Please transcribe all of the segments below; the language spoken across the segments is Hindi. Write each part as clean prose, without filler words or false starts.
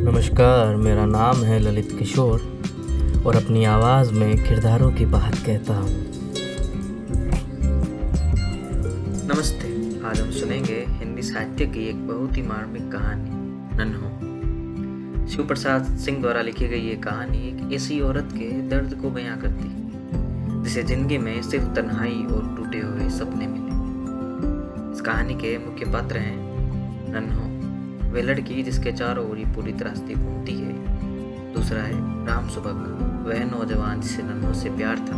नमस्कार, मेरा नाम है ललित किशोर और अपनी आवाज़ में किरदारों की बात कहता हूँ। नमस्ते। आज हम सुनेंगे हिंदी साहित्य की एक बहुत ही मार्मिक कहानी, नन्हों। शिव प्रसाद सिंह द्वारा लिखी गई ये कहानी एक ऐसी औरत के दर्द को बयां करती है जिसे जिंदगी में सिर्फ तन्हाई और टूटे हुए सपने मिले। इस कहानी के मुख्य पात्र हैं नन्हों, वह लड़की जिसके चारों ओर पूरी तरह से घूमती है। दूसरा है राम सुबक, वह नौजवान जिसे नन्हों से प्यार था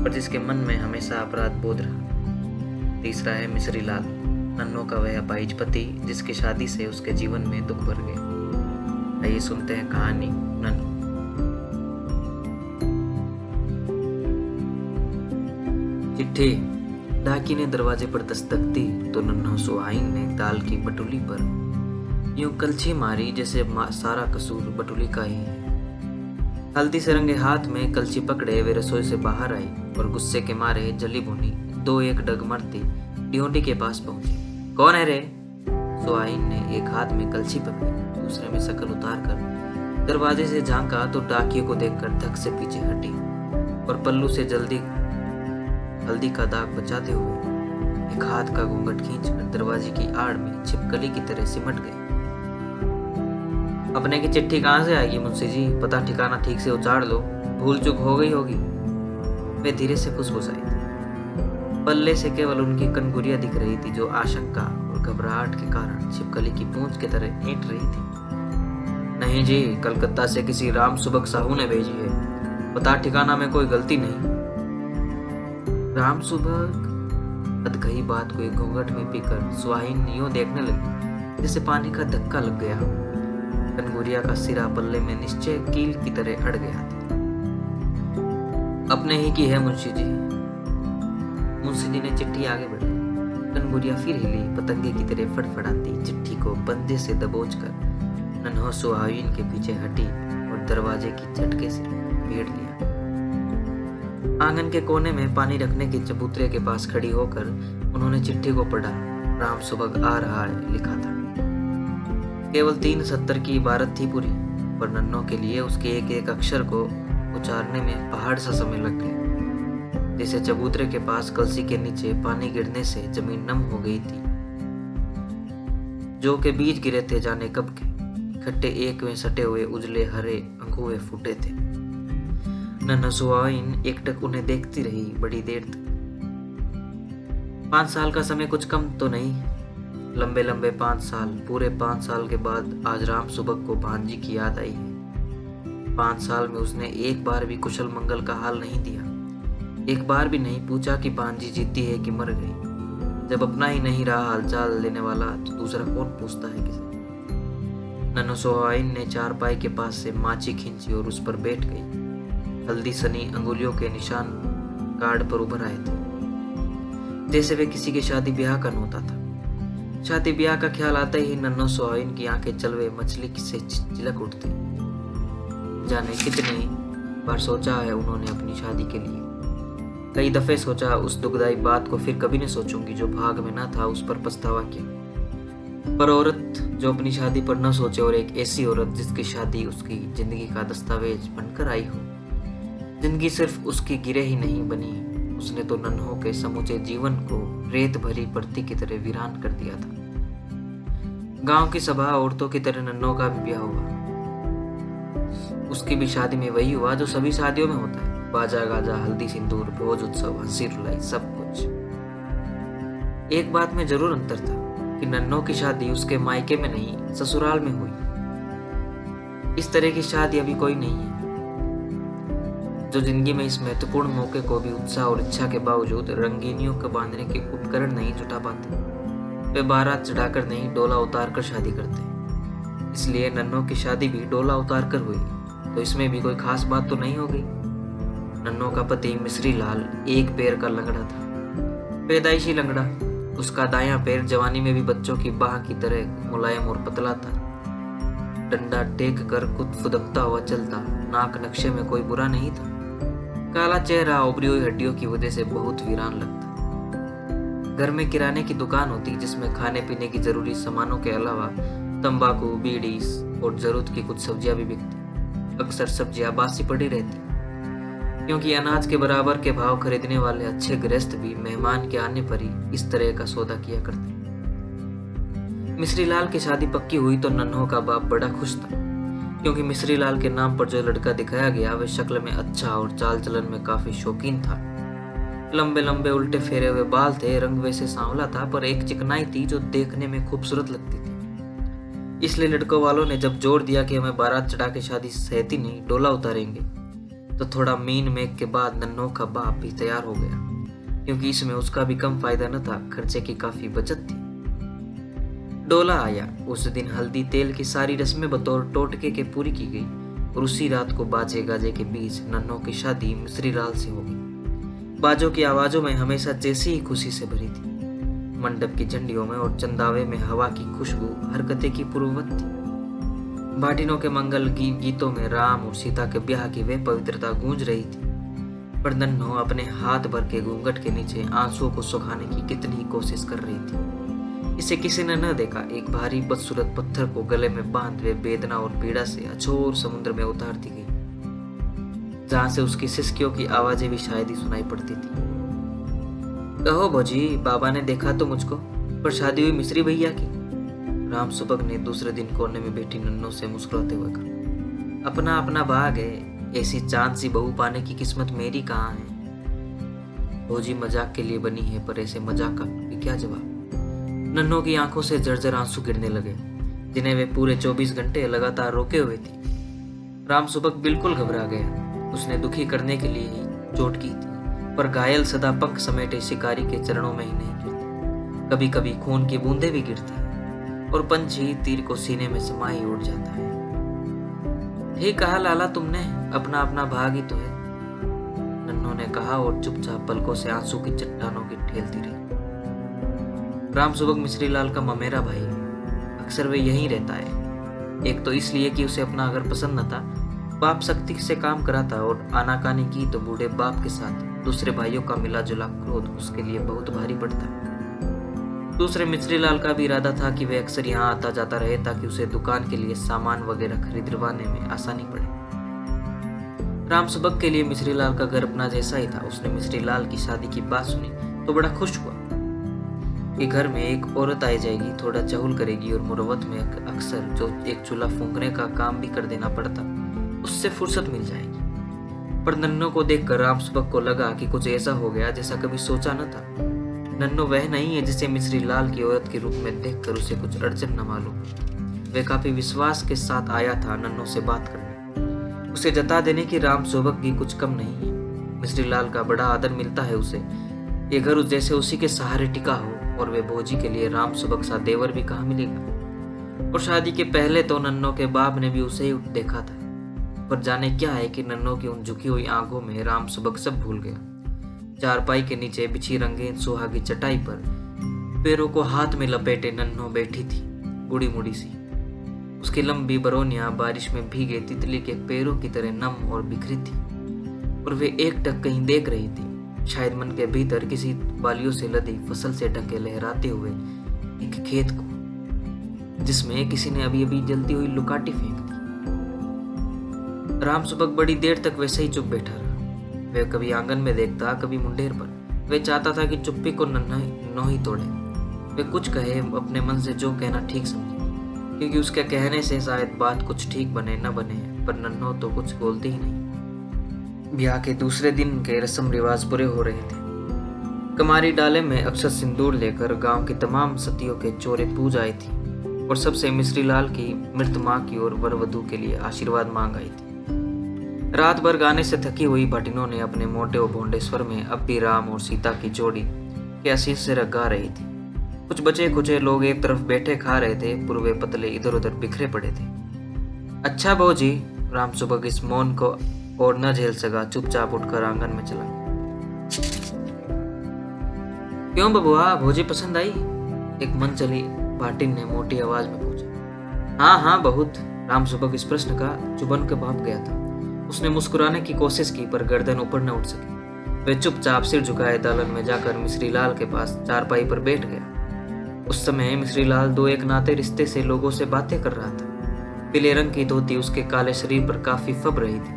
पर जिसके मन में हमेशा अपराध बोध रहा। तीसरा है मिसरी लाल, नन्हों का वह अपाहिज पति जिसकी शादी से उसके जीवन में दुख भर गया। आइए सुनते हैं कहानी नन्हों। चिट्ठी। डाकी ने दरवाजे पर दस्तक दी तो नन्हों सुहाइन ने दाल की बटुली पर यूं कलछी मारी जैसे सारा कसूर बटुली का ही है। हल्दी से रंगे हाथ में कलछी पकड़े वे रसोई से बाहर आई और गुस्से के मारे जली भुनी दो एक डग मरती ड्योंडी के पास पहुंची। कौन है रे? सुहाइन ने एक हाथ में कलछी पकड़ी, दूसरे में शकल उतार कर दरवाजे से झांका तो डाकिये को देखकर धक से पीछे हटी और पल्लू से जल्दी हल्दी का दाग बचाते हुए एक हाथ का घूंघट खींचकर दरवाजे की आड़ में छिपकली की तरह सिमट गई। अपने की चिट्ठी कहाँ से आएगी मुंशी जी? पता ठिकाना ठीक से उचाड़ लो, भूल चूक हो गई होगी। वे धीरे से फुसफुसाई थी। पल्ले से केवल उनकी कनगुरियां दिख रही थी जो आशंका और घबराहट के कारण छिपकली की पूंछ की तरह ऐंठ रही थी। नहीं जी, कलकत्ता से किसी राम सुबक साहू ने भेजी है, पता ठिकाना में कोई गलती नहीं। राम सुबक? अधकही बात को एक घूंघट में पीकर सुहाइन यूं देखने लगी जैसे पानी का धक्का लग गया। कनगुरिया का सिरा पल्ले में निश्चय कील की तरह अड़ गया था। अपने ही की है मुंशी जी। मुंशी जी ने चिट्ठी आगे बढ़ी। कनगुरिया फिर हिली, पतंगे की तरह फड़फड़ाती चिट्ठी को पंजे से दबोचकर नन्हों सुहाइन के पीछे हटी और दरवाजे की झटके से भेड़ लिया। आंगन के कोने में पानी रखने के चबूतरे के पास खड़ी होकर उन्होंने चिट्ठी को पढ़ा। राम सुबक आ रहा है लिखा था। केवल 3 सत्तर की इबारत थी पूरी, पर नन्हों के लिए उसके एक एक अक्षर को उचारने में पहाड़ सा समय लग गया। जैसे चबूतरे के पास कलसी के नीचे पानी गिरने से जमीन नम हो गई थी। जो के बीज गिरे थे जाने कब के, इकट्ठे एक में सटे हुए उजले हरे अंकुए फूटे थे। नन्हों सुहाइन एकटक उन्हें देखती रही बड़ी देर तक। 5 साल का समय कुछ कम तो नहीं। लंबे लंबे 5 साल, पूरे 5 साल के बाद आज राम सुबक को भांजी की याद आई है। 5 साल में उसने एक बार भी कुशल मंगल का हाल नहीं दिया। एक बार भी नहीं पूछा कि भांजी जीती है कि मर गई। जब अपना ही नहीं रहा हालचाल लेने वाला तो दूसरा कौन पूछता है किसे? नन्हों सुहाइन ने चारपाई के पास से माची खींची और उस पर बैठ गई। हल्दी सनी अंगुलियों के निशान कार्ड पर उभर आए थे जैसे वे किसी के शादी ब्याह का नोता था। शादी ब्याह का ख्याल आते ही नन्हों सुहाइन की आंखें चलवे मछली से चिलक उठती। जाने कितनी बार सोचा है उन्होंने अपनी शादी के लिए। कई दफे सोचा उस दुखदाई बात को फिर कभी नहीं सोचूंगी जो भाग में ना था, उस पर पछतावा किया। पर औरत जो अपनी शादी पर न सोचे और एक ऐसी औरत जिसकी शादी उसकी जिंदगी का दस्तावेज बनकर आई हो। जिंदगी सिर्फ उसकी गिरे ही नहीं बनी, उसने तो नन्हों के समूचे जीवन को रेत भरी परती की तरह वीरान कर दिया था। गांव की सभा औरतों की तरह नन्हों का भी ब्याह हुआ। उसकी भी शादी में वही हुआ जो सभी शादियों में होता है, बाजा गाजा, हल्दी सिंदूर, भोज उत्सव, हंसी रुलाई, सब कुछ। एक बात में जरूर अंतर था कि नन्हों की शादी उसके मायके में नहीं ससुराल में हुई। इस तरह की शादी अभी कोई नहीं है जो जिंदगी में इस महत्वपूर्ण मौके को भी उत्साह और इच्छा के बावजूद रंगीनियों को बांधने के उपकरण नहीं जुटा पाते। वे बारात चढ़ाकर नहीं, डोला उतार कर शादी करते। इसलिए नन्हों की शादी भी डोला उतार कर हुई, तो इसमें भी कोई खास बात तो नहीं हो गई। नन्हों का पति मिसरी लाल एक पैर का लंगड़ा था, पैदाइशी लंगड़ा। उसका दायां पैर जवानी में भी बच्चों की बाह की तरह मुलायम और पतला था। डंडा टेक कर खुद फुदकता हुआ चलता, नाक नक्शे में कोई बुरा नहीं था। काला चेहरा उभरी हुई हड्डियों की वजह से बहुत वीरान लगता। घर में किराने की दुकान होती जिसमें खाने पीने की जरूरी सामानों के अलावा तंबाकू, बीड़ी और जरूरत की कुछ सब्जियां भी बिकती। अक्सर सब्जियां बासी पड़ी रहती, क्योंकि अनाज के बराबर के भाव खरीदने वाले अच्छे गृहस्थ भी मेहमान के आने पर ही इस तरह का सौदा किया करते। मिश्री लाल की शादी पक्की हुई तो नन्हों का बाप बड़ा खुश था, क्योंकि मिश्री लाल के नाम पर जो लड़का दिखाया गया वह शक्ल में अच्छा और चाल चलन में काफी शौकीन था। लंबे लंबे उल्टे फेरे हुए बाल थे, रंग वैसे सांवला था, पर एक चिकनाई थी जो देखने में खूबसूरत लगती थी। इसलिए लड़कों वालों ने जब जोर दिया कि हमें बारात चढ़ा के शादी सहती नहीं, डोला उतारेंगे, तो थोड़ा मीन मेघ के बाद नन्हों का बाप भी तैयार हो गया, क्योंकि इसमें उसका भी कम फायदा न था, खर्चे की काफी बचत थी। डोला आया। उस दिन हल्दी तेल की सारी रस्में बतौर टोटके के पूरी की गई और उसी रात को बाजे गाजे के बीच नन्हों की शादी मिश्री लाल से हो गई। बाजों की आवाजों में हमेशा जैसी ही खुशी से भरी थी। मंडप की झंडियों में और चंदावे में हवा की खुशबू हरकते की पूर्ववत थी। भाटिनों के मंगल गीतों में राम और सीता के ब्याह की वे पवित्रता गूंज रही थी, पर नन्हों अपने हाथ भर के घूंघट के नीचे आंसुओं को सुखाने की कितनी ही कोशिश कर रही थी। इसे किसी ने न देखा। एक भारी बदसूरत पत्थर को गले में बांध वे वेदना और पीड़ा से अछोर समुद्र में उतार दी गई, जहां से उसकी सिसकियों की आवाजें भी शायद ही सुनाई पड़ती थी। कहो भौजी, बाबा ने देखा तो मुझको, पर शादी हुई मिश्री भैया की। राम सुबह ने दूसरे दिन कोने में बैठी नन्हों से मुस्कुराते हुए कहा, अपना अपना भाग है, ऐसी चांद सी बहू पाने की किस्मत मेरी कहाँ है। भौजी मजाक के लिए बनी है, पर ऐसे मजाक का भी क्या जवाब। नन्हों की आंखों से जर्जर आंसू गिरने लगे, जिन्हें वे पूरे 24 घंटे लगातार रोके हुए थी। राम सुबह बिल्कुल घबरा गया। उसने दुखी करने के लिए ही चोट की थी, पर घायल सदा पंख समेटे शिकारी के चरणों में ही नहीं गिरती। कभी कभी खून की बूंदें भी गिरती हैं और पंछी तीर को सीने में समाई उड़ जाता है। ठीक कहा लाला तुमने, अपना अपना भाग ही तो है, नन्हों ने कहा और चुपचाप पलकों से आंसू की चट्टानों की ठेलती रही। राम सुबह मिश्री लाल का ममेरा भाई, अक्सर वे यहीं रहता है। एक तो इसलिए कि उसे अपना घर पसंद न था, बाप सख्ती से काम कराता और आनाकानी की तो बूढ़े बाप के साथ दूसरे भाइयों का मिला जुला क्रोध उसके लिए बहुत भारी पड़ता। दूसरे मिश्री लाल का भी इरादा था कि वे अक्सर यहाँ आता जाता रहे, ताकि उसे दुकान के लिए सामान वगैरह खरीदवाने में आसानी पड़े। राम सुबह के लिए मिश्री लाल का घर अपना जैसा ही था। उसने मिश्री लाल की शादी की बात सुनी तो बड़ा खुश हुआ कि घर में एक औरत आई जाएगी, थोड़ा चहुल करेगी और मुरवत में अक्सर जो एक चूल्हा फूंकने का काम भी कर देना पड़ता, उससे फुर्सत मिल जाएगी। पर नन्हों को देखकर राम सुबह को लगा कि कुछ ऐसा हो गया जैसा कभी सोचा न था। नन्हों वह नहीं है जिसे मिश्री लाल की औरत के रूप में देखकर उसे कुछ अड़चन न मालूम। वह काफी विश्वास के साथ आया था नन्हों से बात करने, उसे जता देने की राम सुबह भी कुछ कम नहीं है। मिश्री लाल का बड़ा आदर मिलता है उसे, ये घर जैसे उसी के सहारे टिका हो, और वे भौजी के लिए राम सुबह सा देवर भी कहाँ मिलेगा। और शादी के पहले तो नन्हों के बाप ने भी उसे ही देखा था, पर जाने क्या है कि नन्हों की उन झुकी हुई आंखों में राम सुबह सब भूल गया। चारपाई के नीचे बिछी रंगीन सुहागी चटाई पर पैरों को हाथ में लपेटे नन्हों बैठी थी, बूढ़ी मुड़ी सी। उसकी लंबी बरौनियां बारिश में भीगे तितली के पैरों की तरह नम और बिखरी थी, और वे एकटक कहीं देख रही थी, शायद मन के भीतर किसी बालियों से लदी फसल से ढके लहराते हुए एक खेत को, जिसमें किसी ने अभी अभी जलती हुई लुकाटी फेंक दी। राम सुबह बड़ी देर तक वैसे ही चुप बैठा रहा। वह कभी आंगन में देखता, कभी मुंडेर पर। वह चाहता था कि चुप्पी को नन्हों ही तोड़े, वे कुछ कहे, अपने मन से जो कहना ठीक समझे, क्योंकि उसके कहने से शायद बात कुछ ठीक बने न बने, पर नन्हों तो कुछ बोलते ही नहीं। ब्याह के दूसरे दिन के रस्म रिवाज पूरे हो रहे थे। कमारी डाले में अक्षत सिंदूर लेकर गांव की तमाम सतियों के चोरे पूज आई थी, और सबसे मिश्री लाल की मृत माँ की ओर वर वधू के लिए आशीर्वाद मांग आई थी। रात भर गाने से थकी हुई भाटिनों ने अपने मोटे और भोंडे स्वर में अब भी राम और सीता की जोड़ी के आशीष से गा रही थी। कुछ बचे खुचे लोग एक तरफ बैठे खा रहे थे, पूर्वे पतले इधर उधर बिखरे पड़े थे। अच्छा भौजी, राम सुबह इस मौन को और न झेल सका, चुपचाप उठकर आंगन में चला। क्यों बबुआ, भौजी पसंद आई? एक मन चली भाटिन ने मोटी आवाज में पूछा। हाँ हाँ बहुत, राम सुबह इस प्रश्न का चुभन के भाप गया था। उसने मुस्कुराने की कोशिश की, पर गर्दन ऊपर न उठ सकी। वह चुपचाप सिर झुकाए दालन में जाकर मिश्री लाल के पास चारपाई पर बैठ गया। उस समय मिश्रीलाल दो एक नाते रिश्ते से लोगों से बातें कर रहा था। पीले रंग की धोती उसके काले शरीर पर काफी फब रही थी,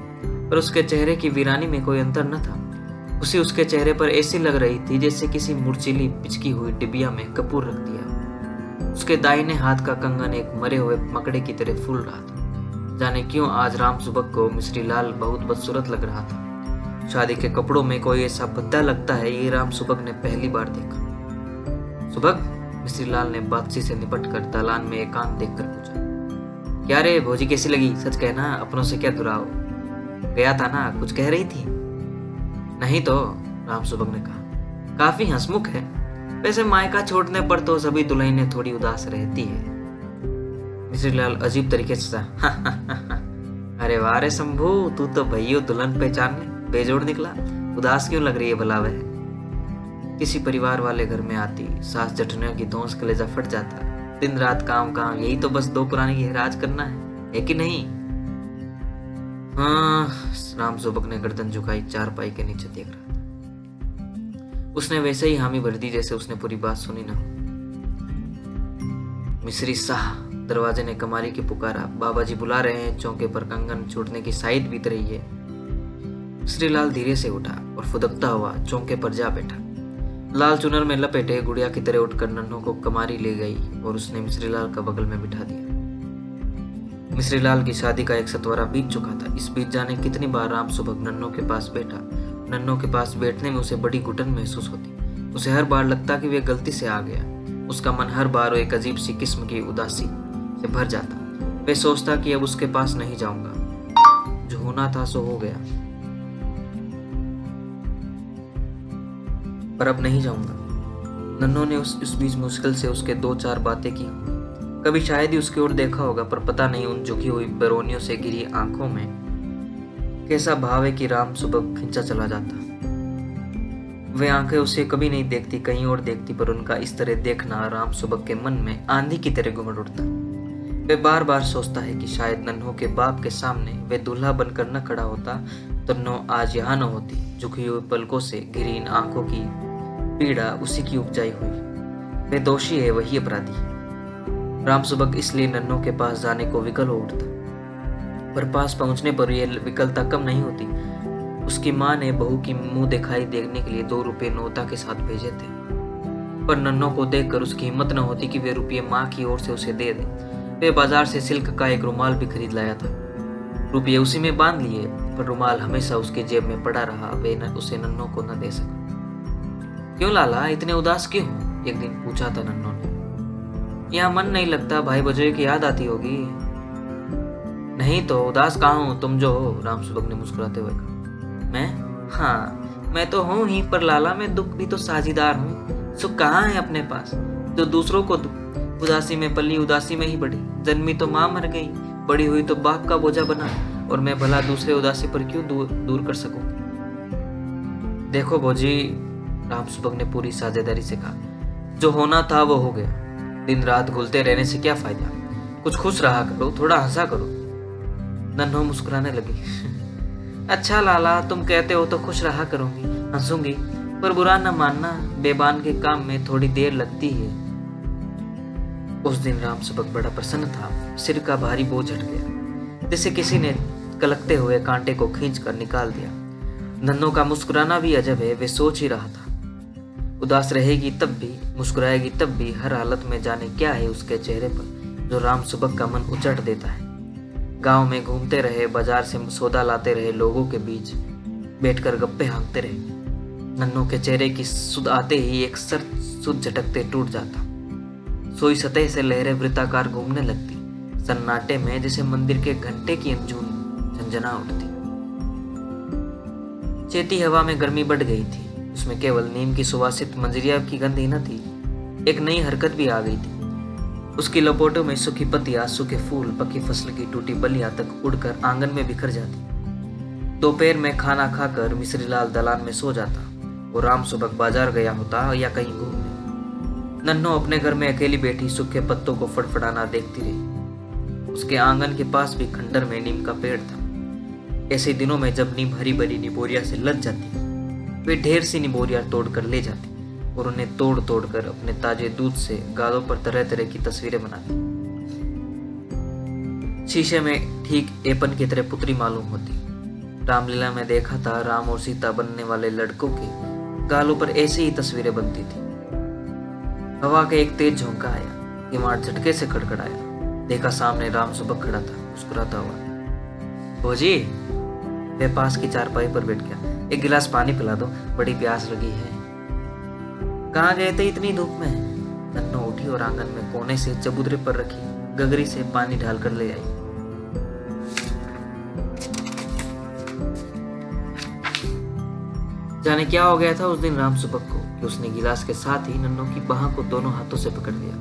पर उसके चेहरे की वीरानी में कोई अंतर न था। खुशी उसके चेहरे पर ऐसी लग रही थी जैसे किसी मुरझिली पिचकी हुई डिबिया में कपूर रख दिया। उसके दाहिने हाथ का कंगन एक मरे हुए मकड़े की तरह फूल रहा था। जाने क्यों आज राम सुबह को मिश्रीलाल बहुत बदसूरत लग रहा था। शादी के कपड़ों में कोई ऐसा भद्दा लगता है, ये राम सुबह ने पहली बार देखा। सुबह, मिश्रीलाल ने बातचीत से निपट कर दालान में एकांत देखकर पूछा, क्या रे भौजी कैसी लगी? सच कहना, अपनों से क्या दुराव? गया था ना, कुछ कह रही थी? नहीं तो, राम सुबह ने कहा, काफी हंसमुख है। वैसे मायका छोड़ने पर तो सभी दुल्हनें थोड़ी उदास रहती है। मिश्रीलाल अजीब तरीके से था। अरे वाह रे शंभू, तू तो भैया दुल्हन पहचानने बेजोड़ निकला। उदास क्यों लग रही है भला? वह किसी परिवार वाले घर में आती, सास जठनियों की धौंस कलेजा फट जाता। दिन रात काम काम, यही तो बस दो पुरानी की राज करना है कि नहीं? हाँ, राम सुबह ने गर्दन झुकाई चारपाई के नीचे देख रहा था। उसने वैसे ही हामी भर दी जैसे उसने पूरी बात सुनी ना हो। मिश्री साह, दरवाजे ने कमारी की पुकारा। बाबा जी बुला रहे हैं। चौके पर कंगन छूटने की साइड बीत रही है। मिश्रीलाल धीरे से उठा और फुदकता हुआ चौके पर जा बैठा। लाल चुनर में लपेटे गुड़िया की तरह उठकर नन्हों को कमारी ले गई और उसने मिश्रीलाल का बगल में बिठा दिया। मिश्रीलाल की शादी का एक सतवारा बीत चुका था। इस बीच जाने कितनी बार राम सुबह नन्हों के पास बैठा। नन्हों के पास बैठने में उसे बड़ी घुटन महसूस होती। उसे हर बार लगता कि वे गलती से आ गया। उसका मन हर बार एक अजीब सी किस्म की उदासी से भर जाता। वे सोचता कि अब उसके पास नहीं जाऊंगा। जो होना था सो हो गया, पर अब नहीं जाऊंगा। नन्हों ने उस बीच मुश्किल से उसके दो चार बातें की। कभी शायद ही उसकी ओर देखा होगा, पर पता नहीं उन झुकी हुई बेरोनियों से घिरी आंखों में कैसा भाव है कि राम सुबह खिंचा चला जाता। वे आंखें उसे कभी नहीं देखती, कहीं और देखती, पर उनका इस तरह देखना राम सुबह के मन में आंधी की तरह घुमड़ उठता। वे बार बार सोचता है कि शायद नन्हों के बाप के सामने वे दूल्हा बनकर न खड़ा होता तो नन्हों आज यहाँ न होती। झुकी हुई पलकों से घिरी इन आंखों की पीड़ा उसी की उपजाई हुई। वे दोषी है, वही अपराधी। राम सुबह इसलिए नन्हों के पास जाने को विकल हो उठता, पर पास पहुंचने पर यह विकलता कम नहीं होती। उसकी माँ ने बहू की मुंह दिखाई देखने के लिए 2 रुपये नौता के साथ भेजे थे, पर नन्हों को देखकर उसकी हिम्मत न होती कि वे रुपये माँ की ओर से उसे दे दे। वे बाजार से सिल्क का एक रुमाल भी खरीद लाया था। रुपये उसी में बांध लिए, पर रुमाल हमेशा उसकी जेब में पड़ा रहा। वे उसे नन्हों को न दे सका। क्यों लाला, इतने उदास क्यों हो? एक दिन पूछा था नन्हों ने। यहाँ मन नहीं लगता, भाई बजरे की याद आती होगी। नहीं तो उदास कहाँ हूँ, तुम जो हो, राम सुबह ने मुस्कुराते हुए कहा। मैं? हाँ, मैं तो हूँ ही, पर लाला मैं दुख भी तो साझीदार हूँ। सुख कहाँ है अपने पास जो दूसरों को दूं? उदासी में पली, उदासी में ही बढ़ी। जन्मी तो माँ मर गई, बड़ी हुई तो बाप का बोझा बना, और मैं भला दूसरे उदासी पर क्यों दूर कर सकूं? देखो भौजी, राम सुबह ने पूरी साझेदारी से कहा, जो होना था वो हो गया। दिन रात घुलते रहने से क्या फायदा? कुछ खुश रहा करो, थोड़ा हंसा करो। नन्हों मुस्कुराने लगी। अच्छा लाला, तुम कहते हो तो खुश रहा करूंगी, हंसूंगी, पर बुरा न मानना, बेबान के काम में थोड़ी देर लगती है। उस दिन राम सुबह बड़ा प्रसन्न था। सिर का भारी बोझ हट गया, जैसे किसी ने कलकते हुए कांटे को खींच कर निकाल दिया। नन्हों का मुस्कुराना भी अजब है। वे सोच ही रहा था, उदास रहेगी तब भी, मुस्कुराएगी तब भी, हर हालत में जाने क्या है उसके चेहरे पर जो राम सुबह का मन उचट देता है। गांव में घूमते रहे, बाजार से सौदा लाते रहे, लोगों के बीच बैठकर गप्पे हाँकते रहे। नन्हों के चेहरे की सुध आते ही एक सर सुध झटकते टूट जाता। सोई सतह से लहरें वृत्ताकार घूमने लगती, सन्नाटे में जैसे मंदिर के घंटे की अंजुन झंझना उठती। चेती हवा में गर्मी बढ़ गई थी। उसमें केवल नीम की सुवासित मंजरिया की गंध ही न थी, एक नई हरकत भी आ गई थी। उसकी लपोटों में सूखी पत्तियां, सूखे फूल, पकी फसल की टूटी बलियां तक उड़कर आंगन में बिखर जाती। दोपहर में खाना खाकर मिश्रीलाल दलान में सो जाता और राम सुबह बाजार गया होता या कहीं घूमने। नन्हों अपने घर में अकेली बैठी सूखे पत्तों को फड़फड़ाना देखती रही। उसके आंगन के पास भी खंडर में नीम का पेड़ था। ऐसे दिनों में जब नीम हरी भरी निबोरिया से लद जाती, वे ढेर सी निबोरिया तोड़कर ले जाती। और उन्हें तोड़ तोड़ कर अपने ताजे दूध से गालों पर तरह तरह की तस्वीरें बनाती। शीशे में ठीक एपन की तरह पुतली मालूम होती। रामलीला में देखा था राम और सीता बनने वाले लड़कों के गालों पर ऐसी ही तस्वीरें बनती थी। हवा का एक तेज झोंका आया, किवाड़ झटके से खड़खड़ाया। देखा सामने राम सुबह खड़ा था, मुस्कुराता हुआ। भोजी, वे पास की चारपाई पर बैठ गया। एक गिलास पानी पिला दो, बड़ी प्यास लगी है। कहाँ गए थे इतनी धूप में? नन्नो उठी और आंगन में कोने से चबूतरे पर रखी गगरी से पानी ढालकर ले आई। जाने क्या हो गया था उस दिन राम सुबह को कि उसने गिलास के साथ ही नन्नो की बाह को दोनों हाथों से पकड़ लिया।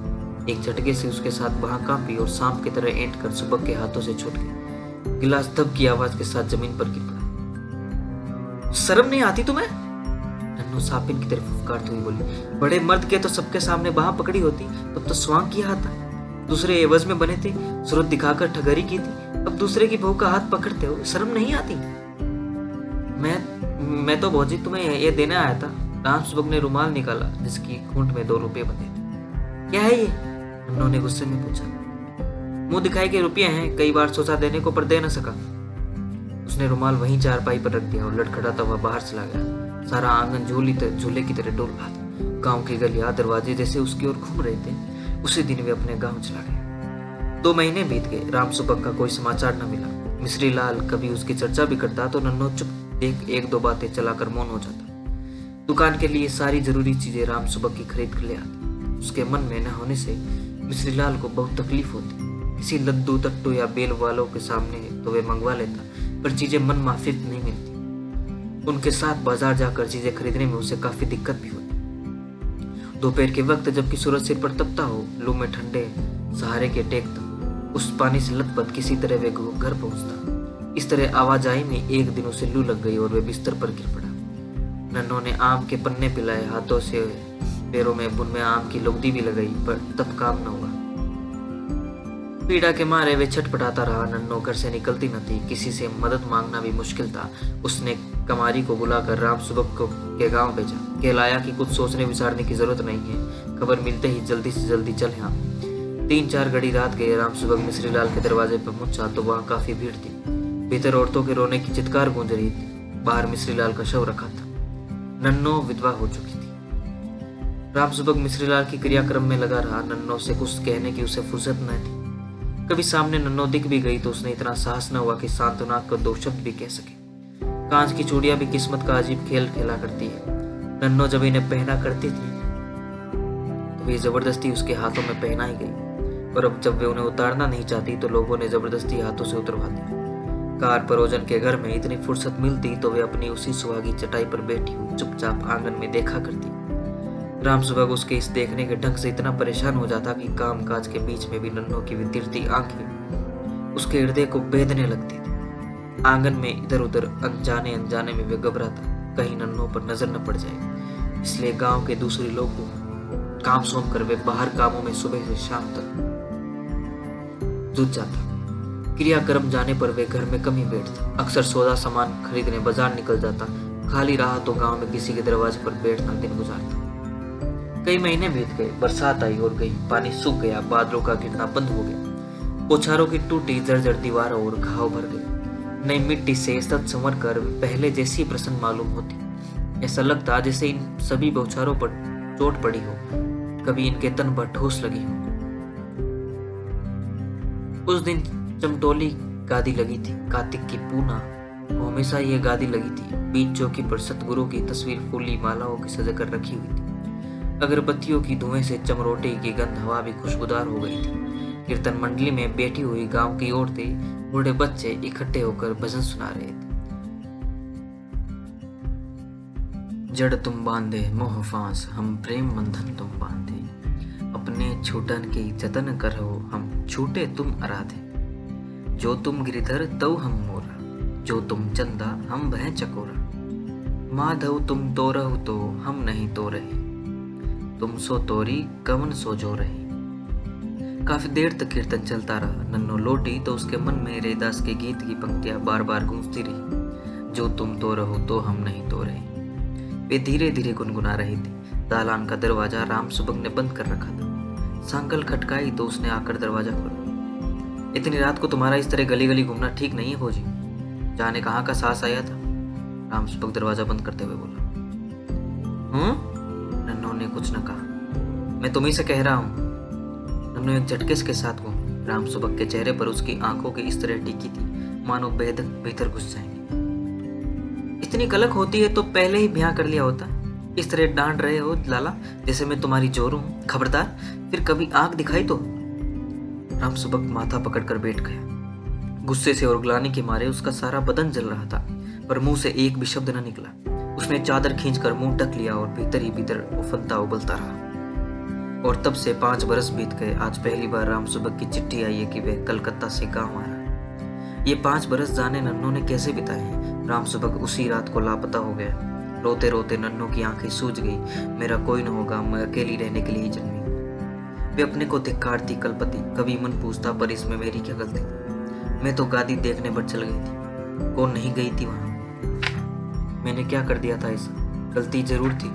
एक झटके से उसके साथ बाह कांपी और सांप की तरह ऐंठ कर सुबह के हाथों से छूट गई। गिलास धब की आवाज के साथ जमीन पर गिर पड़ा। शर्म नहीं आती तुम्हें? नन्नो सापिन की तरफ फुफकारती हुई बोली। बड़े मर्द के तो सबके सामने बाह पकड़ी होती, तब तो स्वांग किया था। दूसरे एवज में बने थे, सूरत दिखाकर ठगरी की थी, अब दूसरे की बहू का हाथ पकड़ते हो, शर्म नहीं आती? मैं तो भौजी तुम्हें ये देने आया था। राम सुबह ने रुमाल निकाला जिसकी खूंट में 2 रुपये बंधे थे। क्या है ये? नन्नो ने गुस्से में पूछा। मुंह दिखाई के रुपये हैं, कई बार सोचा देने को पर दे न सका। उसने रुमाल वहीं चारपाई पर रख दिया और लड़खड़ाता हुआ बाहर चला गया। सारा आंगन झूले की तरह डोल रहा था। गांव की गलियां दरवाजे जैसे उसकी ओर घूम रहे थे। उसी दिन वे अपने गांव चला गए। 2 महीने बीत गए। राम सुबह का कोई समाचार न मिला। मिश्री लाल कभी उसकी चर्चा भी करता तो नन्नो चुप देख 1-2 बातें चलाकर मौन हो जाता। दुकान के लिए सारी जरूरी चीजें राम सुबह की खरीद कर ले आता। उसके मन में न होने से मिश्री लाल को बहुत तकलीफ होती। किसी लद्दू तट्टू या बेल वालों के सामने तो वे मंगवा लेता, पर चीजें मन माफिक नहीं मिलती। उनके साथ बाजार जाकर चीजें खरीदने में उसे काफी दिक्कत भी होती। दोपहर के वक्त जबकि सूरज सिर पर तपता हो, लू में ठंडे सहारे के टेकता, उस पानी से लथपथ किसी तरह वे घर पहुंचता। इस तरह आवाजाही में एक दिन उसे लू लग गई और वे बिस्तर पर गिर पड़ा। नन्नो ने आम के पन्ने पिलाए, हाथों से पैरों में बुन में आम की लुगदी भी लगाई, पर तब काम न हुआ। पीड़ा के मारे वे छटपटाता रहा। नन्नो घर से निकलती न थी, किसी से मदद मांगना भी मुश्किल था। उसने कमारी को बुलाकर राम सुबह को के गांव भेजा। कहलाया कि कुछ सोचने विचारने की जरूरत नहीं है, खबर मिलते ही जल्दी से जल्दी चल यहाँ। 3-4 घड़ी रात गए। राम सुबह मिश्री लाल के दरवाजे पर पहुंचा तो वहाँ काफी भीड़ थी। भीतर औरतों के रोने की चित्कार गूंज रही थी। बाहर मिश्री लाल का शव रखा था। नन्नो विधवा हो चुकी थी। राम सुबह मिश्री लाल की क्रियाक्रम में लगा रहा। नन्नो से कुछ कहने की उसे फुर्सत न थी। कभी सामने नन्नो दिख भी गई तो उसने इतना साहस न हुआ कि सांत्वना कर 2 शब्द भी कह सके। कांच की चूड़ियां भी किस्मत का अजीब खेल खेला करती है। नन्नो जब इन्हें पहना करती थी तो वे जबरदस्ती उसके हाथों में पहनाई गई, और अब जब वे उन्हें उतारना नहीं चाहती तो लोगों ने जबरदस्ती हाथों से उतरवा दी। कार परोजन के घर में इतनी फुर्सत मिलती तो वे अपनी उसी सुहागी चटाई पर बैठी हुई चुपचाप आंगन में देखा करती। राम सुबह उसके इस देखने के ढंग से इतना परेशान हो जाता कि काम काज के बीच में भी नन्नो की वितिरती आंखें उसके हृदय को बेधने लगती थी। आंगन में इधर उधर अनजाने में वे घबराता कहीं नन्नो पर नजर न पड़ जाए, इसलिए गांव के दूसरे लोग को काम सौंप कर वे बाहर कामों में सुबह से शाम तक जुट जाता। क्रियाक्रम जाने पर वे घर में कम ही बैठता। अक्सर सौदा सामान खरीदने बाजार निकल जाता। खाली रहा तो गांव में किसी के दरवाजे पर बैठना दिन गुजारता। कई महीने बीत गए। बरसात आई और गई। पानी सूख गया। बादलों का गिरना बंद हो गया। पोछारों की टूटी जर्जर दीवारों और घाव भर गए। नई मिट्टी से सत संवर कर पहले जैसी प्रसन्न मालूम होती। ऐसा लगता जैसे इन सभी बौछारों पर चोट पड़ी हो, कभी इनके तन पर ठोस लगी हो। उस दिन चमटोली गादी लगी थी। कार्तिक की पूना वो हमेशा ये गादी लगी थी। बीच चौकी पर सतगुरु की तस्वीर फूली मालाओं की सजा कर रखी हुई थी। अगरबत्तियों की धुएं से चमरोटे की गंध हवा भी खुशबूदार हो गई थी। कीर्तन मंडली में बैठी हुई गांव की औरतें बूढ़े बच्चे इकट्ठे होकर भजन सुना रहे थे। जड़ तुम बांधे मोह फांस, हम प्रेम बंधन तुम बांधे। अपने छूटन की जतन करो, हम छूटे तुम अराधे। जो तुम गिरधर तव हम मोरा, जो तुम चंदा हम भय चकोरा। माधव तुम तो रहो तो हम नहीं तो रहे, तुम सो तोरी कवन सो जो रही। काफी देर तक कीर्तन चलता रहा। नन्नो लौटी तो उसके मन में रैदास के गीत की पंक्तियां बार बार गूंजती रही। जो तुम तो रहो तो हम नहीं तो रहे। वे धीरे धीरे गुनगुना रही थी। दालान का दरवाजा राम सुबह ने बंद कर रखा था। सांकल खटकाई तो उसने आकर दरवाजा खोला। इतनी रात को तुम्हारा इस तरह गली गली घूमना ठीक नहीं है भोजी। जाने कहाँ का साहस आया था। राम सुबह दरवाजा बंद करते हुए बोला। नन्नू ने कुछ न कहा। मैं तुम्ही से कह रहा हूँ। नन्नू एक झटके के साथ घूमी। राम सुबह के चेहरे पर उसकी आंखों की इस तरह टिकी थी मानो बेधक भीतर घुस जाएंगे। इतनी कलक होती है तो पहले ही ब्याह कर लिया होता। इस तरह डांट रहे हो लाला जैसे मैं तुम्हारी जोरू हूं। खबरदार फिर कभी आंख दिखाई तो। राम सुबह माथा पकड़कर बैठ गया। गुस्से से और ग्लानि के मारे उसका सारा बदन जल रहा था, पर मुंह से एक भी शब्द न निकला। उसने चादर खींचकर मुंह ढक लिया और भीतर ही भीतर उफनता उबलता रहा। और तब से 5 बरस बीत गए। आज पहली बार राम सुबह की चिट्ठी आई है कि वह कलकत्ता से गांव आ रहा है। ये 5 बरस जाने नन्नों ने कैसे बिताए हैं। राम सुबह उसी रात को लापता हो गया। रोते रोते नन्नों की आंखें सूज गई। मेरा कोई न होगा, मैं अकेली रहने के लिए ही जन्मी। वे अपने को धिक्कारती कलपति। कभी मन पूछता पर इसमें मेरी क्या गलती थी। मैं तो गादी देखने पर चल गई थी। कौन नहीं गई थी वहां। मैंने क्या कर दिया था ऐसा। गलती जरूर थी।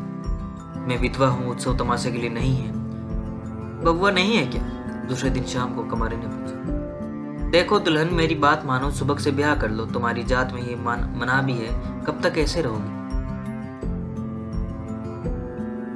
मैं विधवा हूँ, उत्सव तमाशे के लिए नहीं है। बबुआ नहीं है क्या। दूसरे दिन शाम को कमारे ने पूछा। देखो दुल्हन मेरी बात मानो, सुबह से ब्याह कर लो। तुम्हारी जात में ये मना भी है। कब तक ऐसे रहोगी।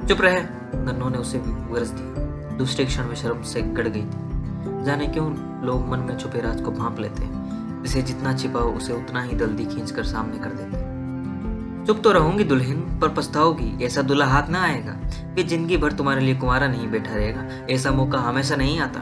चुप रहे। नन्नों ने उसे गरज दिया। दूसरे क्षण में शर्म से गड़ गई थी। जाने क्यों लोग मन में छुपे राज को भांप लेते हैं। इसे जितना छिपाओ उसे उतना ही जल्दी खींचकर सामने कर देते हैं। चुप तो रहूंगी दुल्हन, पर पछताओगी। ऐसा दूल्हा हाथ ना आएगा कि जिंदगी भर तुम्हारे लिए कुंवारा नहीं बैठा रहेगा। ऐसा मौका हमेशा नहीं आता।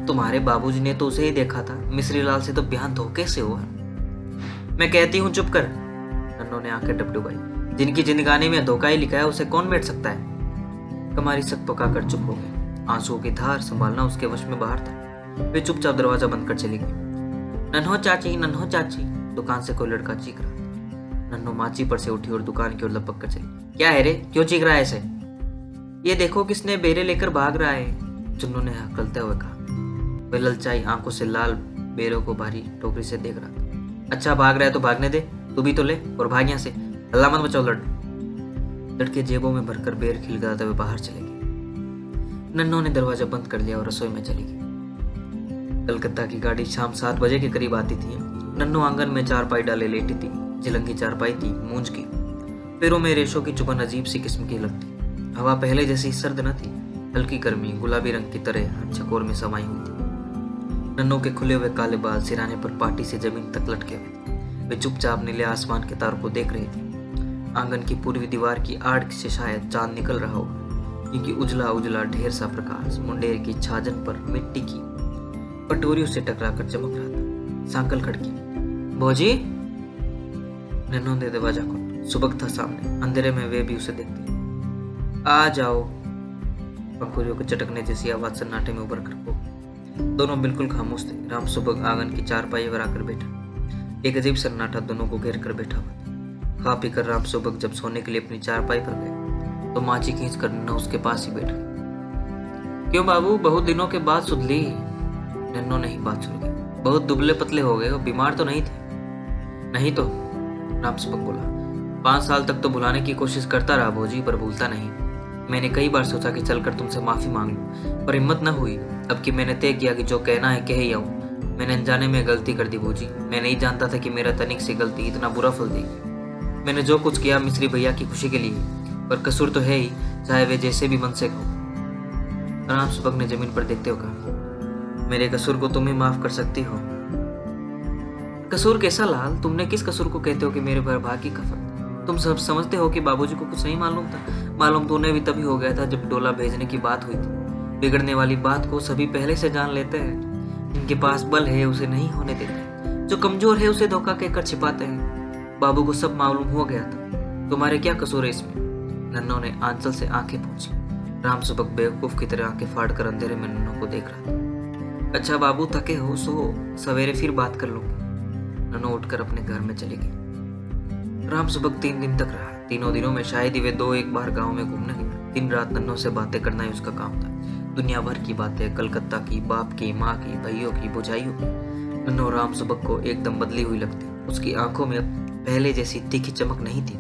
तुम्हारे बाबूजी ने तो उसे ही देखा था। मिश्री लाल से तो ब्याह धोखे से हुआ। मैं कहती हूँ चुप कर। नन्नों ने आंखें डबडुबाई। जिनकी जिंदगानी में धोखा ही लिखा है उसे कौन बैठ सकता है। कमारी सक पकाकर चुप हो गई। आंसुओं की धार संभालना उसके वश में बाहर था। वे चुपचाप दरवाजा बंद कर चली गई। नन्हो चाची, नन्हो चाची, दुकान से कोई लड़का चीख रहा। नन्नो माची पर से उठी और दुकान की ओर लपक कर चली। क्या है रे, क्यों चीख रहा है ऐसे। ये देखो किसने बेरे लेकर भाग रहा है, चुन्नू ने हकलते हुए कहा। वह ललचाई आंखों से लाल बेरों को भारी टोकरी से देख रहा था। अच्छा भाग रहा है तो भागने दे, तू भी तो ले और भाग यहाँ से। हल्ला मत मचाओ। लड़के जेबों में भरकर बेर खिलगाते हुए बाहर चले गए। नन्नो ने दरवाजा बंद कर लिया और रसोई में चली गई। कलकत्ता की गाड़ी शाम 7 बजे के करीब आती थी। नन्नो आंगन में चारपाई डाले लेटी थी। जिलंगी चारपाई थी, मूंज की। पैरों में रेशों की चुभन अजीब सी किस्म की लगती। हवा पहले जैसी सर्द न थी। हल्की गर्मी गुलाबी रंग की तरह हर चकोर में समाई हुई थी। नन्नों के खुले हुए काले बाल सिराने पर पाटी से जमीन तक लटके हुए थे। वे चुपचाप नीले आसमान के तारों को देख रही थी। आंगन की पूर्वी दीवार की आड़ से शायद चांद निकल रहा होगा, क्योंकि उजला उजला ढेर सा प्रकाश मुंडेर की छाजन पर मिट्टी की पटोरियों से टकराकर चमक रहा था। सांकल खड़की। भौजी। नन्नों ने दरवाजा खोला। सुबह था सामने। अंधेरे में वे भी उसे देखती। आ जाओ। पंखुड़ियों के चटकने जैसी आवाज सन्नाटे में उभर कर पो। दोनों बिल्कुल खामोश थे। राम सुबह आंगन की चारपाई पर आकर बैठा। एक अजीब सन्नाटा दोनों को घेर कर बैठा हुआ था। खा पीकर राम सुबह जब सोने के लिए अपनी चारपाई पर गए तो माची खींच कर नन्नो उसके पास ही बैठ गई। क्यों बाबू, बहुत दिनों के बाद सुध ली। नन्नो ने ही बात सुन गई। बहुत दुबले पतले हो गए हो, बीमार तो नहीं थे। नहीं तो, राम सुबह बोला। 5 साल तक तो भुलाने की कोशिश करता रहा भोजी, पर भूलता नहीं। मैंने कई बार सोचा कि चलकर तुमसे माफी मांग लूं, पर हिम्मत न हुई। अब कि मैंने तय किया कि जो कहना है कह ही आऊं। मैंने अनजाने में गलती कर दी भोजी। मैं नहीं जानता था कि मेरा तनिक से गलती इतना बुरा फल देगी। मैंने जो कुछ किया मिश्री भैया की खुशी के लिए, पर कसूर तो है ही, चाहे वे जैसे भी मन से हो। राम सुबह ने जमीन पर देखते हुए कहा। मेरे कसूर को तुम ही माफ कर सकती हो। कसूर कैसा लाल, तुमने किस कसूर को कहते हो कि मेरे भाग्य का फर्क। तुम सब समझते हो कि बाबूजी को कुछ नहीं मालूम था। मालूम तो उन्हें भी तभी हो गया था जब डोला भेजने की बात हुई थी। बिगड़ने वाली बात को सभी पहले से जान लेते हैं। जिनके पास बल है उसे नहीं होने देते, जो कमजोर है उसे धोखा कहकर छिपाते हैं। बाबू को सब मालूम हो गया था। तुम्हारे क्या कसूर है इसमें। नन्नो ने आंचल से आंखें पोंछी। राम सुबह बेवकूफ की तरह आंखें फाड़ कर अंधेरे में नन्नो को देख रहा था। अच्छा बाबू, थके हो, सो सवेरे फिर बात कर लूंगी। नन्नो उठकर अपने घर में चली गई। राम सुबह 3 दिन तक रहा। तीनों दिनों में शायद ही वे 2-1 बार गांव में घूमने गए। दिन रात नन्नों से बातें करना ही उसका काम था। दुनिया भर की बातें, कलकत्ता की, बाप की, माँ की, भाइयों की, बुझाइयों की। नन्नो राम सुबह को एकदम बदली हुई लगती। उसकी आंखों में पहले जैसी तीखी चमक नहीं थी।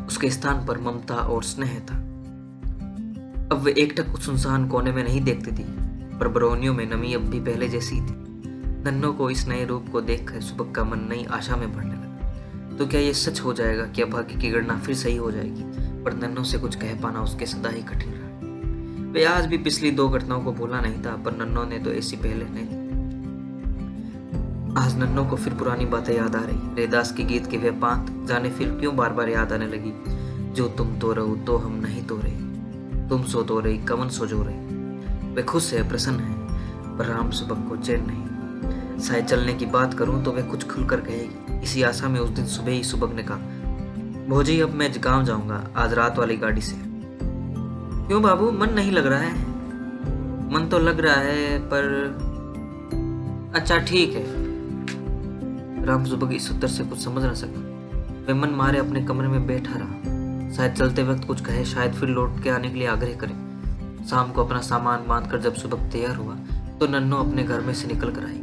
उसके स्थान पर ममता और स्नेह था। अब वे एकटक उस सुनसान कोने में नहीं देखती थी, पर बरौनियों में नमी अब भी पहले जैसी थी। नन्नों को इस नए रूप को देखकर सुबह का मन नई आशा में भरने लगा। तो क्या ये सच हो जाएगा कि अभाग्य की गणना फिर सही हो जाएगी? पर नन्नों से कुछ कह पाना उसके सदा ही कठिन रहा। वे आज भी पिछली 2 घटनाओं को भूला नहीं था, पर नन्नों ने तो ऐसी पहले नहीं। आज नन्नों को फिर पुरानी बातें याद आ रही। रेदास के गीत की वे पांत जाने फिर क्यों बार बार याद आने लगी। जो तुम तो रहो तो हम नहीं तो रहे, तुम सो तो रही कमन सो जो रहे। वे खुश है, प्रसन्न है, पर राम सुबह को चैन नहीं। शायद चलने की बात करूं तो वे कुछ खुलकर कहेगी। इसी आशा में उस दिन सुबह ही सुबह ने कहा, भौजी अब मैं गांव जाऊंगा, आज रात वाली गाड़ी से। क्यों बाबू, मन नहीं लग रहा है? मन तो लग रहा है, पर अच्छा ठीक है। राम सुबह इस उत्तर से कुछ समझ न सका। वे मन मारे अपने कमरे में बैठा रहा। शायद चलते वक्त कुछ कहे, शायद फिर लौट के आने के लिए आग्रह करे। शाम को अपना सामान बांधकर जब सुबह तैयार हुआ तो नन्नो अपने घर में से निकल कर आई।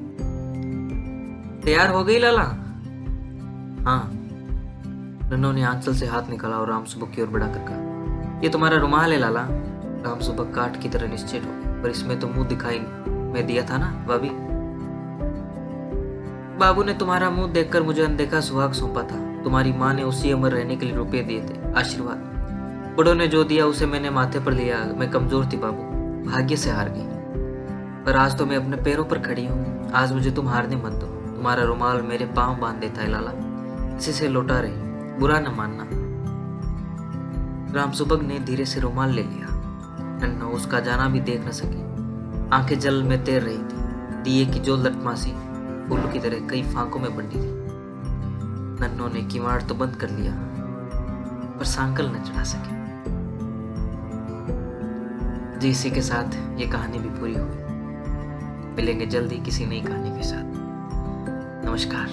तैयार हो गई लाला? हाँ। नन्नो ने आंचल से हाथ निकाला और राम सुबह की ओर बढ़ाकर कहा, ये तुम्हारा रुमाल है लाला। राम सुबह काठ की तरह निश्चित हो गई, पर इसमें तो मुंह दिखाई नहीं। मैं दिया था ना भाभी। बाबू ने तुम्हारा मुंह देखकर मुझे अनदेखा सुहाग सौंपा था। तुम्हारी माँ ने उसी अमर रहने के लिए रुपये दिए थे, आशीर्वाद। बड़ों ने जो दिया उसे मैंने माथे पर लिया। मैं कमजोर थी बाबू, भाग्य से हार गई, पर आज तो मैं अपने पैरों पर खड़ी हूँ। आज मुझे तुम हारने मत दो। तुम्हारा रुमाल मेरे पांव बांध देता है लाला, इसी से लौटा रही, बुरा न मानना। राम सुबह ने धीरे से रुमाल ले लिया। नन्नो उसका जाना भी देख न सकी। आंखें जल में तैर रही थी। दिए की जो लटमासी फूलों की तरह कई फांकों में बंधी थी। नन्नो ने किवाड़ तो बंद कर लिया, पर सांकल न चढ़ा सके। जी, इसी के साथ ये कहानी भी पूरी हुई। मिलेंगे जल्दी किसी नई कहानी के साथ। नमस्कार।